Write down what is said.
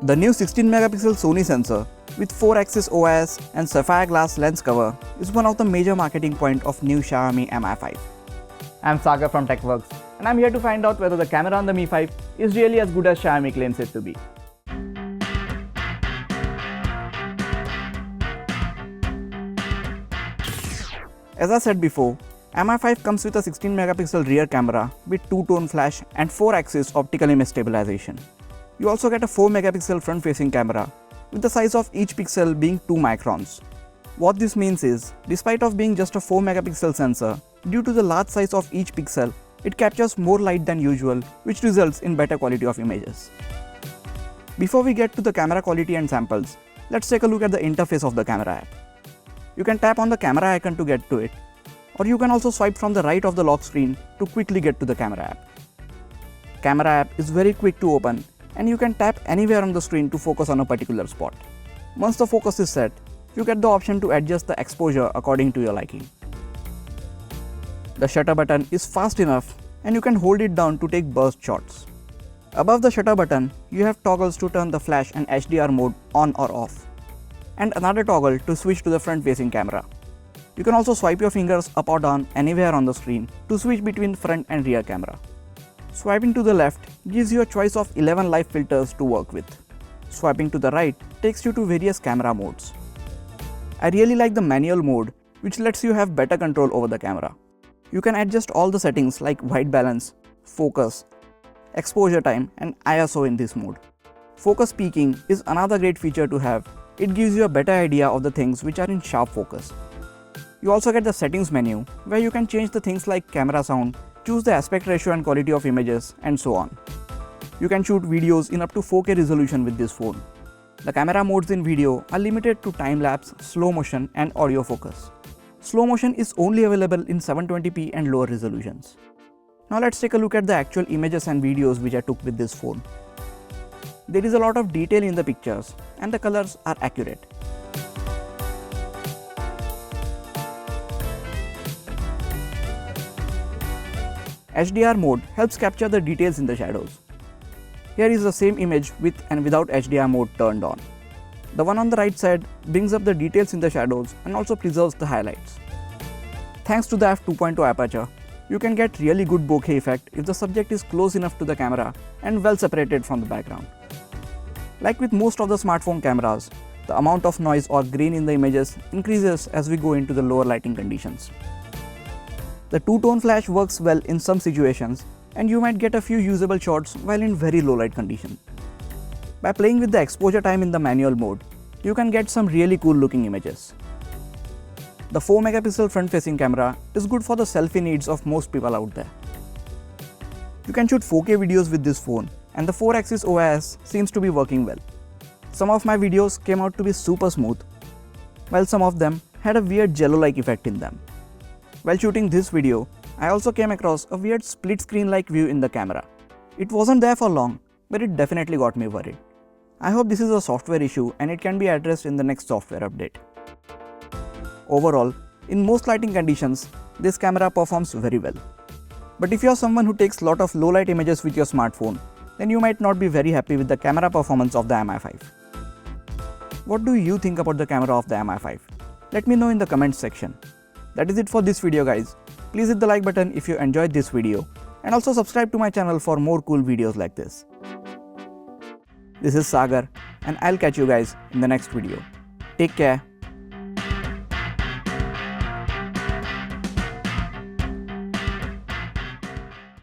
The new 16 megapixel Sony sensor with 4-axis OIS and sapphire glass lens cover is one of the major marketing points of new Xiaomi Mi 5. I'm Sagar from TechWorks, and I'm here to find out whether the camera on the Mi 5 is really as good as Xiaomi claims it to be. As I said before, Mi 5 comes with a 16 megapixel rear camera with two-tone flash and 4-axis optical image stabilization. You also get a 4 megapixel front-facing camera with the size of each pixel being 2 microns. What this means is, despite of being just a 4 megapixel sensor, due to the large size of each pixel, it captures more light than usual, which results in better quality of images. Before we get to the camera quality and samples, let's take a look at the interface of the camera app. You can tap on the camera icon to get to it, or you can also swipe from the right of the lock screen to quickly get to the camera app. Camera app is very quick to open, and you can tap anywhere on the screen to focus on a particular spot. Once the focus is set, you get the option to adjust the exposure according to your liking. The shutter button is fast enough and you can hold it down to take burst shots. Above the shutter button, you have toggles to turn the flash and HDR mode on or off, and another toggle to switch to the front-facing camera. You can also swipe your fingers up or down anywhere on the screen to switch between front and rear camera. Swiping to the left gives you a choice of 11 live filters to work with. Swiping to the right takes you to various camera modes. I really like the manual mode, which lets you have better control over the camera. You can adjust all the settings like white balance, focus, exposure time and ISO in this mode. Focus peaking is another great feature to have. It gives you a better idea of the things which are in sharp focus. You also get the settings menu, where you can change the things like camera sound, choose the aspect ratio and quality of images, and so on. You can shoot videos in up to 4K resolution with this phone. The camera modes in video are limited to time-lapse, slow motion and audio focus. Slow motion is only available in 720p and lower resolutions. Now let's take a look at the actual images and videos which I took with this phone. There is a lot of detail in the pictures and the colors are accurate. HDR mode helps capture the details in the shadows. Here is the same image with and without HDR mode turned on. The one on the right side brings up the details in the shadows and also preserves the highlights. Thanks to the f2.0 aperture, you can get really good bokeh effect if the subject is close enough to the camera and well separated from the background. Like with most of the smartphone cameras, the amount of noise or grain in the images increases as we go into the lower lighting conditions. The two-tone flash works well in some situations, and you might get a few usable shots while in very low light condition. By playing with the exposure time in the manual mode, you can get some really cool looking images. The 4 megapixel front-facing camera is good for the selfie needs of most people out there. You can shoot 4K videos with this phone, and the 4-axis OIS seems to be working well. Some of my videos came out to be super smooth, while some of them had a weird jello-like effect in them. While shooting this video, I also came across a weird split screen like view in the camera. It wasn't there for long, but it definitely got me worried. I hope this is a software issue and it can be addressed in the next software update. Overall, in most lighting conditions, this camera performs very well. But if you are someone who takes lot of low light images with your smartphone, then you might not be very happy with the camera performance of the Mi 5. What do you think about the camera of the Mi 5? Let me know in the comments section. That is it for this video guys. Please hit the like button if you enjoyed this video and also subscribe to my channel for more cool videos like this. This is Sagar and I'll catch you guys in the next video. Take care.